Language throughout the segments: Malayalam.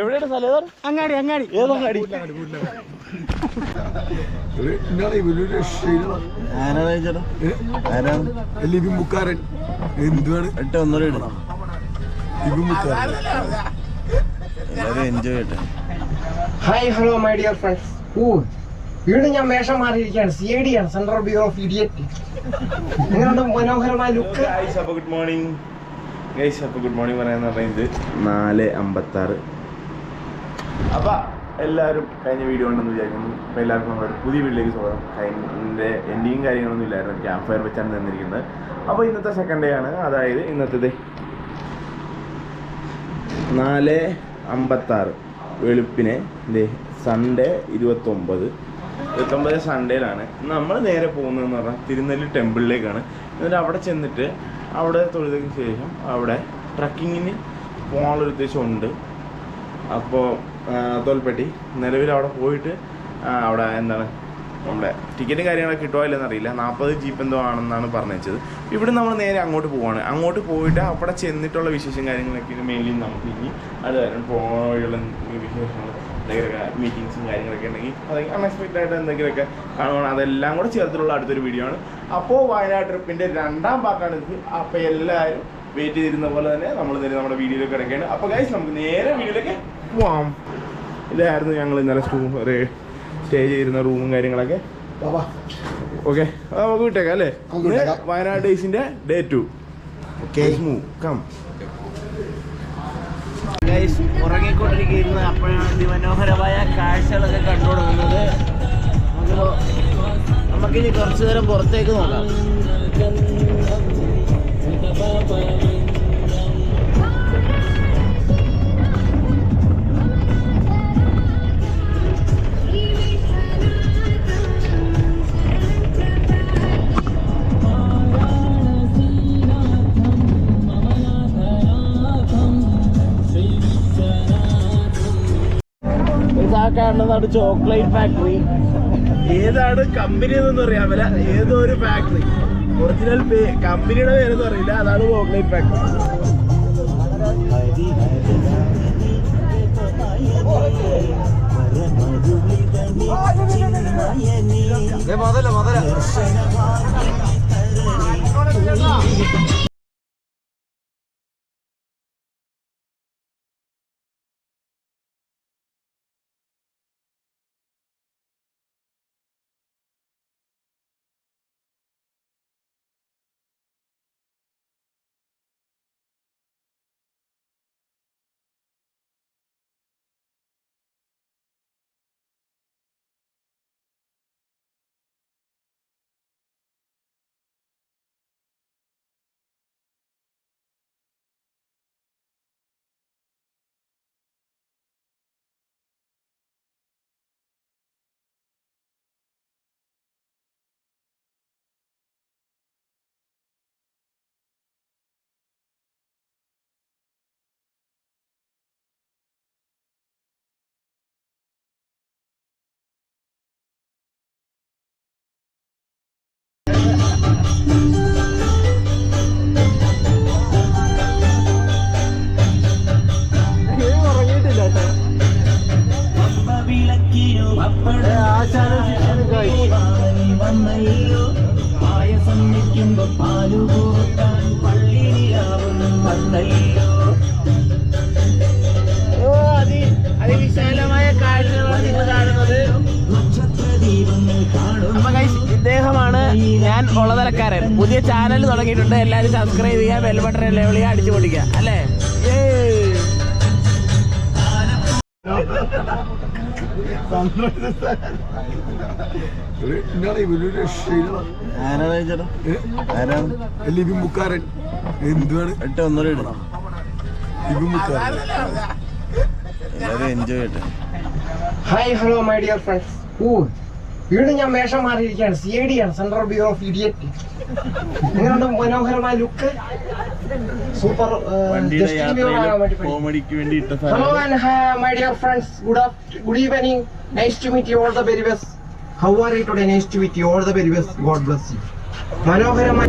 എവിടെയാണ് സ്ഥലം? അങ്ങാടി. ഏതങ്ങാടി? ലിബിമുക്കാരൻ എന്തുവാണ് എൻജോയ് ചെയ്യട്ടെ. Hi hello my dear friends. വീണ്ടും ഞാൻ വേഷം മാറിയിരിക്കുകയാണ്. CID ആണ്, സെൻട്രൽ ബ്യൂറോ ഓഫ് ഇഡിയറ്റ്. നിങ്ങളുടെ മനോഹരമായ ലുക്ക്. Good morning guys. അപ്പോൾ ഗുഡ് മോർണിംഗ് പറയാന്ന് പറയുന്നത് 4:56. അപ്പം എല്ലാവരും കഴിഞ്ഞ വീഡിയോ ഉണ്ടെന്ന് വിചാരിക്കുന്നു. അപ്പോൾ എല്ലാവർക്കും നമ്മുടെ പുതിയ വീട്ടിലേക്ക് സ്വാഗതം. കഴിഞ്ഞ എൻഡിങ് കാര്യങ്ങളൊന്നും ഇല്ലായിരുന്നു, ക്യാമ്പ് ഫയർ വെച്ചാണ് തന്നിരിക്കുന്നത്. അപ്പോൾ ഇന്നത്തെ സെക്കൻഡ് ഡേ ആണ്, അതായത് ഇന്നത്തെ 4:56 വെളുപ്പിനെ സൺഡേ 29 സൺഡേയിലാണ് നമ്മൾ നേരെ പോകുന്നതെന്ന് പറഞ്ഞാൽ തിരുനെല്ലി ടെമ്പിളിലേക്കാണ്. എന്നിട്ട് അവിടെ ചെന്നിട്ട് അവിടെ തൊഴുതിന് ശേഷം അവിടെ ട്രക്കിങ്ങിന് പോകാനുള്ളൊരു ഉദ്ദേശമുണ്ട്. അപ്പോൾ തോൽപ്പെട്ടി നിലവിൽ അവിടെ പോയിട്ട് അവിടെ എന്താണ് നമ്മുടെ ടിക്കറ്റും കാര്യങ്ങളൊക്കെ കിട്ടുമോ ഇല്ലെന്ന് അറിയില്ല. 40 ജീപ്പ് എന്തോ ആണെന്നാണ് പറഞ്ഞത്. ഇവിടെ നമ്മൾ നേരെ അങ്ങോട്ട് പോവാണ്. അങ്ങോട്ട് പോയിട്ട് അവിടെ ചെന്നിട്ടുള്ള വിശേഷം കാര്യങ്ങളൊക്കെ മെയിൻലി നമുക്ക് ഇനി അത് കാരണം പോയുള്ള വിശേഷങ്ങൾ എന്തെങ്കിലുമൊക്കെ മീറ്റിങ്സും കാര്യങ്ങളൊക്കെ ഉണ്ടെങ്കിൽ അത് അൺഎക്സ്പെക്റ്റഡ് ആയിട്ട് എന്തെങ്കിലുമൊക്കെ കാണുകയാണ്. അതെല്ലാം കൂടെ ചേർത്തിട്ടുള്ള അടുത്തൊരു വീഡിയോ ആണ്. അപ്പോൾ വയനാട് ട്രിപ്പിൻ്റെ 2ാം പാർട്ടാണ് ഇത്. അപ്പോൾ എല്ലാവരും വെയിറ്റ് ചെയ്തിരുന്ന പോലെ തന്നെ നമ്മൾ നേരെ നമ്മുടെ വീഡിയോയിലേക്ക് കിടക്കുകയാണ്. അപ്പോൾ ഗൈസ് നമുക്ക് നേരെ വീഡിയോയിലേക്ക് പോവാം. ഇതായിരുന്നു ഞങ്ങൾ ഇന്നലെ സ്റ്റേ ചെയ്തിരുന്ന റൂമും കാര്യങ്ങളൊക്കെ. ഓക്കെ, നമുക്ക് വിട്ടേക്കാം അല്ലേ? വയനാട് ഡേയ്സിന്റെ Day 2. ഉറങ്ങിക്കൊണ്ടിരിക്കുന്നത് അപ്പോഴാണ് അതിമനോഹരമായ കാഴ്ചകളൊക്കെ കണ്ടുകൊടുക്കുന്നത്. നമുക്കിനി കുറച്ചു നേരം പുറത്തേക്ക് നോക്കാം. കാണുന്നതാണ് ചോക്ലേറ്റ് ഫാക്ടറി. ഏതാണ് കമ്പനി എന്നൊന്നും അറിയാമല്ല, ഏതോ ഒരു ഫാക്ടറി. ഒറിജിനൽ കമ്പനിയുടെ പേരൊന്നും അറിയില്ല. അതാണ് ചോക്ലേറ്റ് ഫാക്ടറി. അതിവിശാലമായ കാഴ്ചകളാണ് നിങ്ങൾ കാണുന്നത്. ഇദ്ദേഹമാണ് ഞാൻ ഉള്ളതലക്കാരൻ. പുതിയ ചാനൽ തുടങ്ങിയിട്ടുണ്ട്. എല്ലാവരും സബ്സ്ക്രൈബ് ചെയ്യുക, ബെൽ ബട്ടൺ എല്ലാം വിളിക്കുക, അടിച്ചു പൊടിക്കുക അല്ലേ? ലിബിമുക്കാരൻ എന്തുവാണ് എല്ലാവരും എൻജോയ് ചെയ്യട്ടെ. Hi hello my dear friends. വീണ്ടും ഞാൻ വേഷം മാറിയിരിക്കുകയാണ്. CID ആണ്, സെൻട്രൽ ബ്യൂറോ ഓഫ് ഇഡിയറ്റ്. നിങ്ങളുടെ മനോഹരമായ ലുക്ക് സൂപ്പർ. കോമഡിക്ക് വേണ്ടി ഇട്ട hello and my dear friends, good evening. Nice to meet you all the very best. How are you today? Nice to meet you all the very best. God bless you. മനോഹരമായ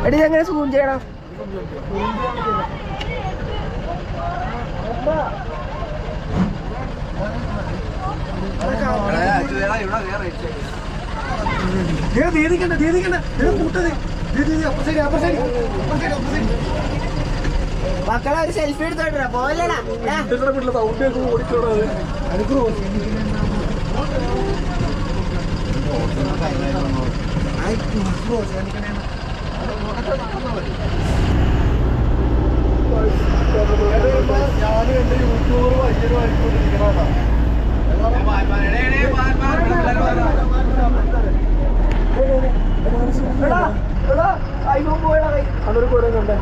എടി എങ്ങനെ സൂം ചെയ്യണം? മക്കളെ ഒരു സെൽഫി എടുത്തോട്ടാ പോലടാ. അതൊരു കൂടെ കണ്ടേ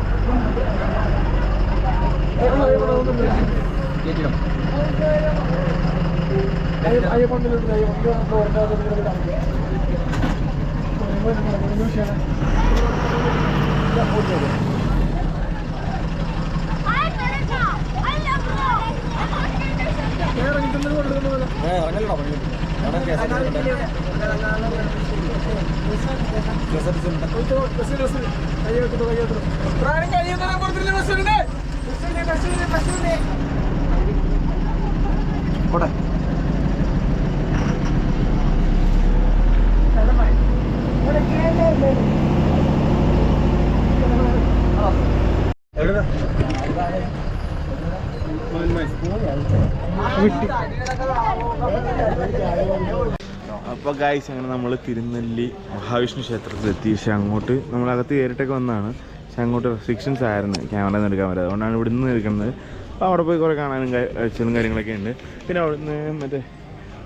അപ്പോൾ ഗായ്സ് അങ്ങനെ നമ്മൾ തിരുനെല്ലി മഹാവിഷ്ണു ക്ഷേത്രത്തിലെത്തി. പക്ഷേ അങ്ങോട്ട് നമ്മളകത്ത് കയറിയിട്ടൊക്കെ വന്നതാണ്. പക്ഷെ അങ്ങോട്ട് റെസ്ട്രിക്ഷൻസ് ആയിരുന്നു ക്യാമറ എടുക്കാൻ പറ്റുന്നത്. അതുകൊണ്ടാണ് ഇവിടെ നിന്ന് എടുക്കുന്നത്. അപ്പോൾ അവിടെ പോയി കുറേ കാണാനും കാഴ്ചകളും കാര്യങ്ങളൊക്കെ ഉണ്ട്. പിന്നെ അവിടെ നിന്ന് മറ്റേ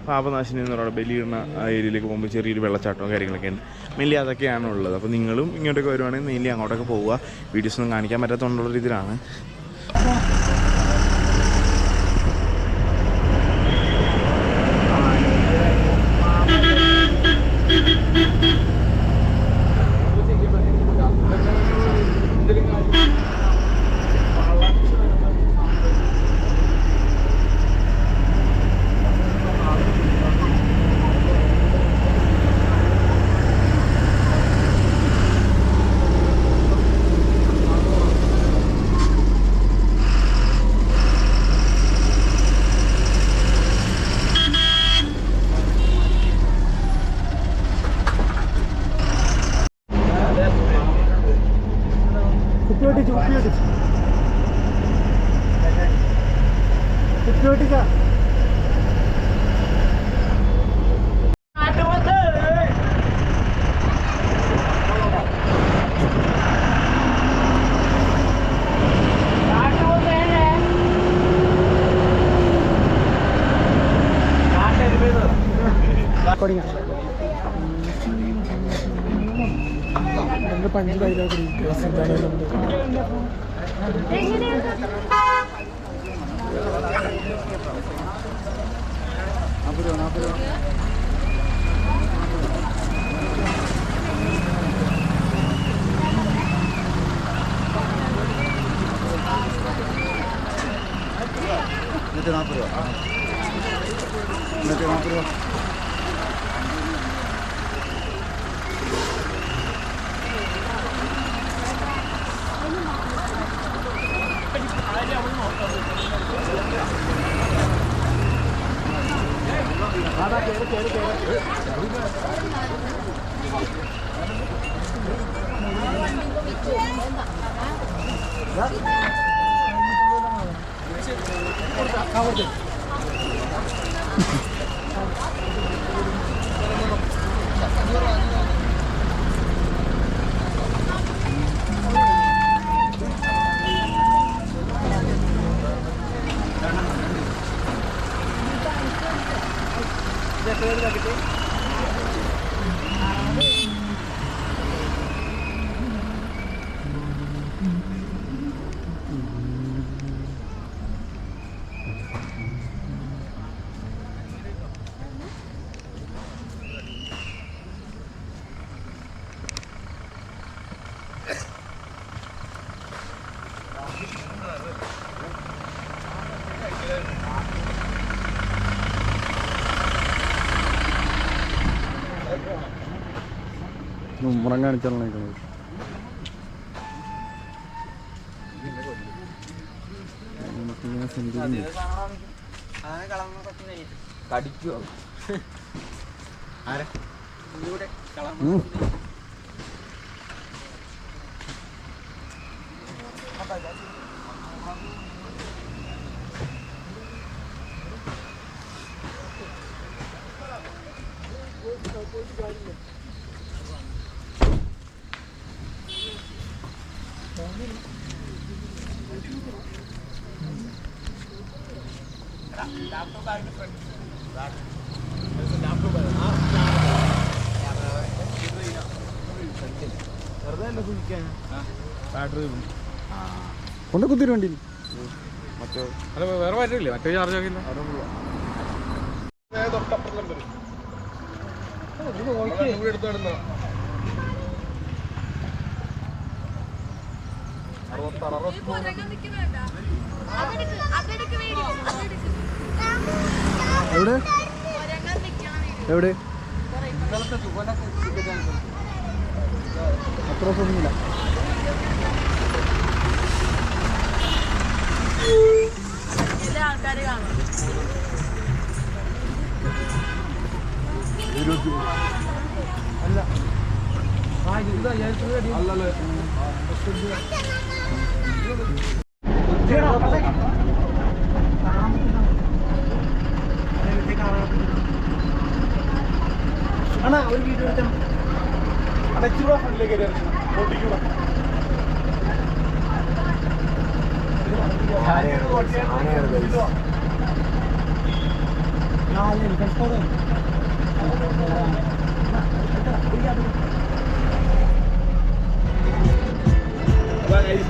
പാപനാശിനി എന്ന് പറയുന്ന ബലിയിടുന്ന ആ ഏരിയയിലേക്ക് പോകുമ്പോൾ ചെറിയൊരു വെള്ളച്ചാട്ടവും കാര്യങ്ങളൊക്കെ ഉണ്ട്. മെയിൻലി അതൊക്കെയാണ് ഉള്ളത്. അപ്പോൾ നിങ്ങളും ഇങ്ങോട്ടൊക്കെ വരുവാണെങ്കിൽ മെയിൻലി അങ്ങോട്ടൊക്കെ പോവുക. വീഡിയോസൊന്നും കാണിക്കാൻ പറ്റാത്തതുകൊണ്ടുള്ള രീതിയിലാണ്. പഞ്ച് ഡയലോഗ് മുമ്പറം കാണിച്ചാൽ കടിക്കുവോ കൊണ്ട് കുത്തിരി വണ്ടി അല്ല വേറെ മാറ്റില്ലേ മറ്റേ ചാർജ് ആക്കില്ല എവിടെ എവിടെ അത്ര ഒന്നുമില്ല ആൾക്കാര് കാണും. അണ്ണാ ഒരു വീഡിയോ എടുക്കാം. അടച്ചുകൂടാ ഫ്രണ്ടിലേക്ക് ഓട്ടിക്കൂടാ.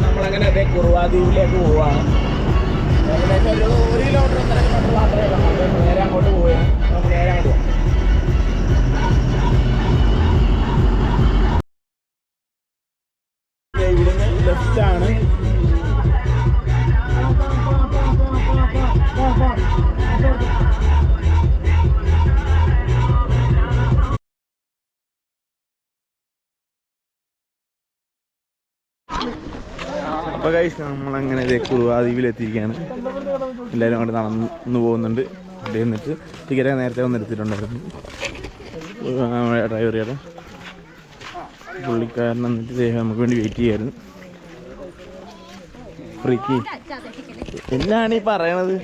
നമ്മളങ്ങനെ അതേ കുറുവാദ്വീപിലേക്ക് പോവാണ്. ഏകദേശം ഒരു 1 കിലോമീറ്റർ 1.5 കിലോമീറ്റർ മാത്രമേ കാണൂ. നേരെ അങ്ങോട്ട് പോവുകയാണ്. നമുക്ക് നേരെ അങ്ങോട്ട് പോകാം. ഇവിടുന്ന് ലെഫ്റ്റാണ്. അപ്പോൾ ഗൈസ് നമ്മളങ്ങനെ കുറുവാദ്വീപിലെത്തിയിരിക്കുകയാണ്. എല്ലാവരും അങ്ങോട്ട് നടന്നു പോകുന്നുണ്ട്. അവിടെ നിന്നിട്ട് ടിക്കറ്റ് നേരത്തെ വന്നെടുത്തിട്ടുണ്ടായിരുന്നു. ഡ്രൈവറിയുടെ പുള്ളിക്കാരൻ വന്നിട്ട് ദേഹം നമുക്ക് വേണ്ടി വെയിറ്റ് ചെയ്യായിരുന്നു. ഫ്രീക്ക് എന്നാണ് ഈ പറയണത്?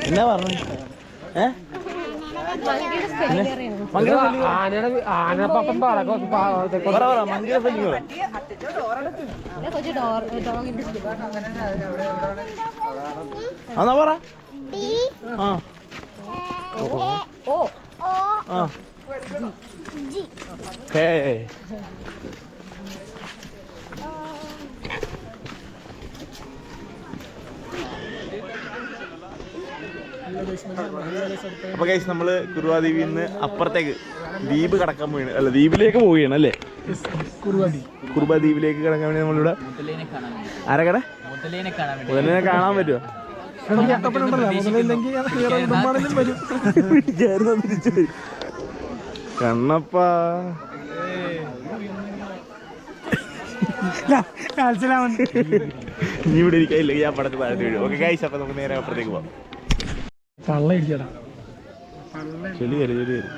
എന്നാ പറഞ്ഞത്? എന്നാ പറ. അപ്പൊ ഗൈസ് നമ്മള് കുറുവാദ്വീപിൽ നിന്ന് അപ്പുറത്തേക്ക് ദ്വീപ് കടക്കാൻ പോവുകയാണ്. അല്ല, ദ്വീപിലേക്ക് പോവുകയാണ് അല്ലേ? കുറുവാദ്വീപിലേക്ക് കടക്കാൻ വേണ്ടി നമ്മളിവിടെ ആരക്കട മുതലിനെ കാണാൻ പറ്റുമോ? കണ്ണപ്പാ ഇനി ഇവിടെ ഇരിക്കില്ല. ഞാൻ പടത്ത് താഴത്ത് വീഴും. ഓക്കെ ഗൈസ്, അപ്പൊ നമുക്ക് നേരെ അപ്പുറത്തേക്ക് പോവാം. ചെളി വരും ചെളി വരും.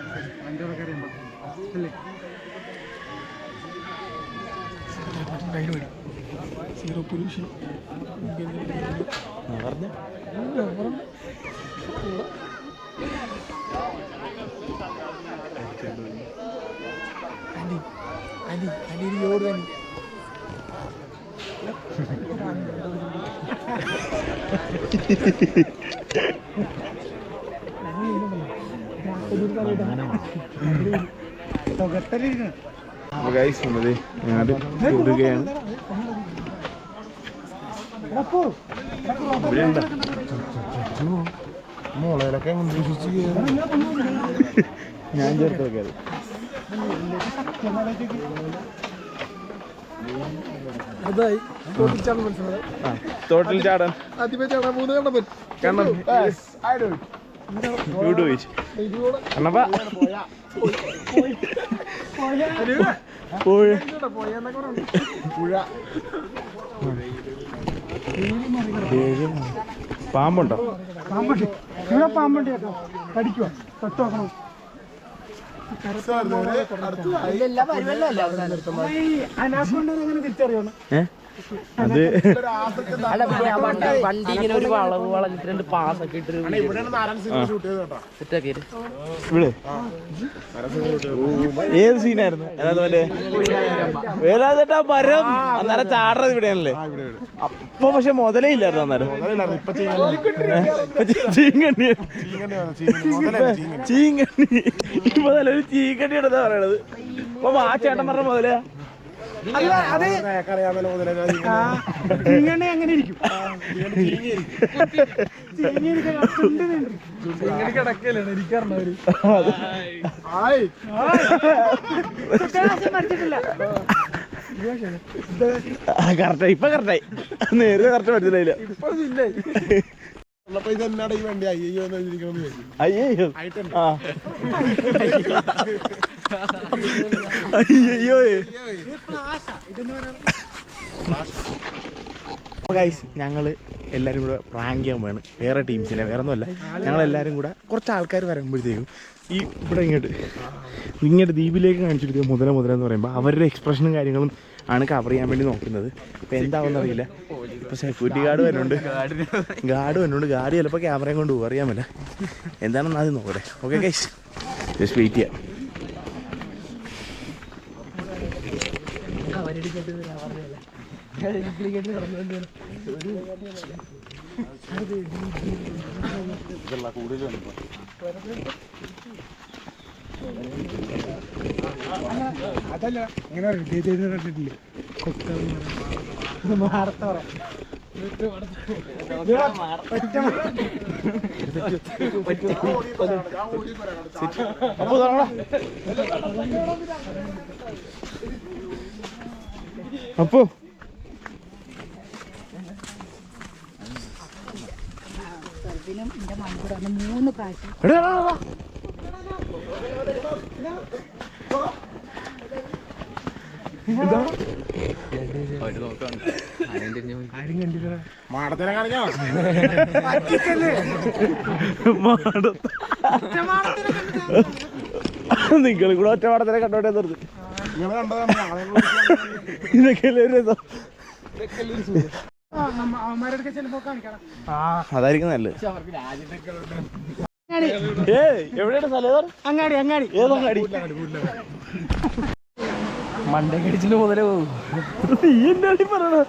പറഞ്ഞ കൂടുകയാണ്. മോളേലൊക്കെ ഞാൻ ചേർത്തൊക്കെ തോട്ടിൽ ചാടാൻ കണ്ണം കണ്ണപ്പ പാമ്പുണ്ടോ? ഇവിടെ പാമ്പുണ്ട് കേട്ടോ, കടിക്കുവാ, തൊട്ട് നോക്കണം. അനാസ്കൊണ്ടെങ്ങനെ തിരിച്ചറിയണം? അത് വണ്ടി ഇങ്ങനെ ഒരു വളവ് വളഞ്ഞിട്ട് 2 പാസൊക്കെ ഇട്ട് ഇവിടെ ഏത് സീനായിരുന്നു? വേലാതേട്ടാ മരം അന്നേരം ചാടുന്നത് ഇവിടെയാണല്ലേ? അപ്പൊ പക്ഷെ മുതലേ ഇല്ലായിരുന്നു അന്നേരം. ചീങ്കണ്ണി ഇപ്പൊ നല്ലൊരു ചീങ്കണ്ണി ഉണ്ടെന്നാ പറയണത്. അപ്പൊ ആ ചേട്ടൻ പറഞ്ഞ മുതലേ അല്ല, അത് ചീങ്കണ്ണി അങ്ങനെ ഇരിക്കും. കിടക്കലാണ് ഇരിക്കാറുണ്ട്. കറക്റ്റായി, ഇപ്പൊ കറക്റ്റായി. നേരത്തെ കറക്റ്റ് മനസ്സിലായില്ല. അയ്യോ അയ്യോ ഗൈസ്, ഞങ്ങള് എല്ലാവരും കൂടെ പ്രാങ്ക് ചെയ്യാൻ പോവാണ്. വേറെ ടീംസിനെ, വേറെ ഒന്നുമല്ല, ഞങ്ങളെല്ലാവരും കൂടെ കുറച്ച് ആൾക്കാർ വരുമ്പോഴത്തേക്കും ഈ ഇവിടെ ഇങ്ങോട്ട് ദ്വീപിലേക്ക് കാണിച്ചിട്ട് മുതലെന്ന് പറയുമ്പോൾ അവരുടെ എക്സ്പ്രഷനും കാര്യങ്ങളും ആണ് കവർ ചെയ്യാൻ വേണ്ടി നോക്കുന്നത്. ഇപ്പം എന്താവുമെന്ന് അറിയില്ല. ഇപ്പോൾ സെക്യൂരിറ്റി ഗാർഡ് വരുന്നുണ്ട്, ഗാർഡ് ചിലപ്പോൾ ക്യാമറയും കൊണ്ട് പോകും, അറിയാൻ പറ്റില്ല. എന്താണെന്ന് ആദ്യം നോക്കട്ടെ. ഓക്കെ ഗൈസ്, ജസ്റ്റ് വെയിറ്റ് ചെയ്യാം. അതല്ല ഇങ്ങനെ കണ്ടിട്ടില്ലേ വാർത്ത പറയാം. അപ്പോ മാടത്തിനെ കാണിക്കാം. നിങ്ങൾ കൂടെ ഒറ്റ മാടത്തിനെ കണ്ടോട്ടെ നിർത്തി. ഇതൊക്കെ അവന്മാരുടെ ചിലപ്പോ കാണിക്കണം. അതായിരിക്കും നല്ലത്. എവിടെയാണ് സ്ഥലം? അങ്ങാടി. ഏതങ്ങാടി? മണ്ടേ കടിച്ചിട്ട് മുതലേ പോകും. നീ എന്നാടി പറയണത്?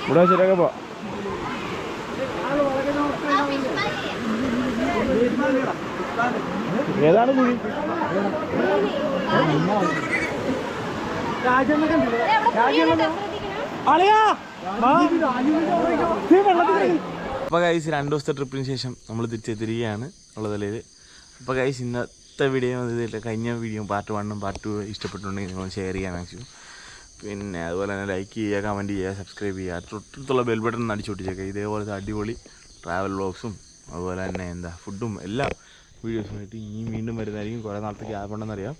ഇവിടെ ശരിയാക്കാൻ പോ. ഏതാണ് കുഴി? അപ്പോൾ ഗൈസ് 2 ദിവസത്തെ ട്രിപ്പിന് ശേഷം നമ്മൾ തിരിച്ചെത്തിരിക്കുകയാണ് ഉള്ളതിൽ. അപ്പോൾ ഗൈസ് ഇന്നത്തെ വീഡിയോ ഇതിൽ കഴിഞ്ഞ വീഡിയോ പാർട്ട് 1 പാർട്ട് 2 ഇഷ്ടപ്പെട്ടുണ്ടെങ്കിൽ നിങ്ങൾ ഷെയർ ചെയ്യാൻ മാക്സിമം. പിന്നെ അതുപോലെ തന്നെ ലൈക്ക് ചെയ്യുക, കമൻറ്റ് ചെയ്യുക, സബ്സ്ക്രൈബ് ചെയ്യുക, തൊട്ടടുത്തുള്ള ബെൽ ബട്ടൺ അടിച്ചു പൊട്ടിച്ചേക്കുക. ഇതേപോലത്തെ അടിപൊളി ട്രാവൽ വ്ളോഗ്സും അതുപോലെ തന്നെ ഫുഡും എല്ലാം വീഡിയോസുമായിട്ട് വീണ്ടും വരുന്നതായിരിക്കും. കുറേ നാളത്തെ ഗ്യാപ്പ് ഉണ്ടെന്നറിയാം.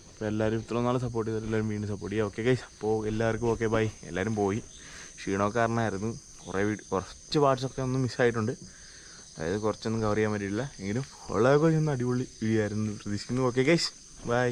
അപ്പോൾ എല്ലാവരും ഇത്ര നാൾ സപ്പോർട്ട് ചെയ്തിട്ട് എല്ലാവരും വീണ്ടും സപ്പോർട്ട് ചെയ്യുക. ഓക്കെ ഗൈസ്, അപ്പോൾ എല്ലാവർക്കും ഓക്കെ ബൈ. എല്ലാവരും പോയി, ക്ഷീണക്കാരനായിരുന്നു. കുറച്ച് പാർട്സൊക്കെ ഒന്ന് മിസ്സായിട്ടുണ്ട്. അതായത് കുറച്ചൊന്നും കവർ ചെയ്യാൻ പറ്റിയില്ല. എങ്കിലും ഉള്ളതൊക്കെ ഒന്ന് അടിപൊളി വീഡിയോ ആയിരുന്നു പ്രതീക്ഷിക്കുന്നു. Okay guys, by.